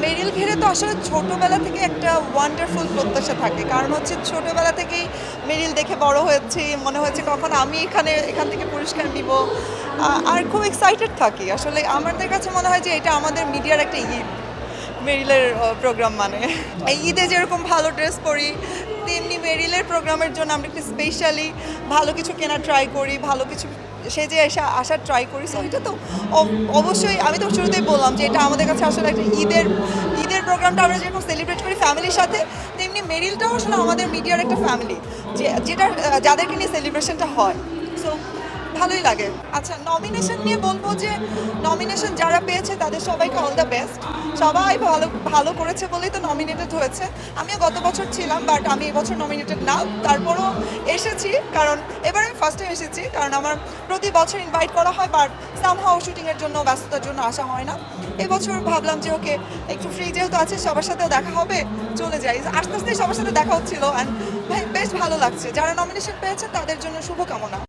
মেরিল ঘিরে তো আসলে ছোটোবেলা থেকে একটা ওয়ান্ডারফুল প্রত্যাশা থাকে, কারণ হচ্ছে ছোটোবেলা থেকেই মেরিল দেখে বড় হয়েছি, মনে হয়েছে কখন আমি এখান থেকে পুরস্কার নিব। আর খুব এক্সাইটেড থাকি। আসলে আমাদের কাছে মনে হয় যে এটা আমাদের মিডিয়ার একটা ঈদ, মেরিলের প্রোগ্রাম মানে। এই ঈদে যেরকম ভালো ড্রেস পরি, তেমনি মেরিলের প্রোগ্রামের জন্য আমরা একটু স্পেশালি ভালো কিছু কেনার ট্রাই করি, ভালো কিছু সেজে আসার ট্রাই করি। সো এটা তো অবশ্যই, আমি তো শুরুতেই বললাম যে এটা আমাদের কাছে আসলে একটা ঈদের প্রোগ্রামটা আমরা যেরকম সেলিব্রেট করি ফ্যামিলির সাথে, তেমনি মেরিলটাও আসলে আমাদের মিডিয়ার একটা ফ্যামিলি, যাদেরকে নিয়ে সেলিব্রেশনটা হয়। সো ভালোই লাগে। আচ্ছা, নমিনেশন নিয়ে বলবো যে নমিনেশন যারা পেয়েছে তাদের সবাইকে অল দ্য বেস্ট। সবাই ভালো ভালো করেছে বলেই তো নমিনেটেড হয়েছে। আমিও গত বছর ছিলাম, বাট আমি এবছর নমিনেটেড না, তারপরও এসেছি, কারণ এবার আমি ফার্স্ট টাইম এসেছি, কারণ আমার প্রতি বছর ইনভাইট করা হয়, বাট সামহাও শুটিংয়ের জন্য ব্যস্ততার জন্য আসা হয় না। এবছর ভাবলাম যে ওকে, একটু ফ্রি যেহেতু আছে, সবার সাথে দেখা হবে, চলে যাই। আস্তে আস্তে সবার সাথে দেখা হচ্ছিল, অ্যান্ড বেশ ভালো লাগছে। যারা নমিনেশন পেয়েছে তাদের জন্য শুভকামনা।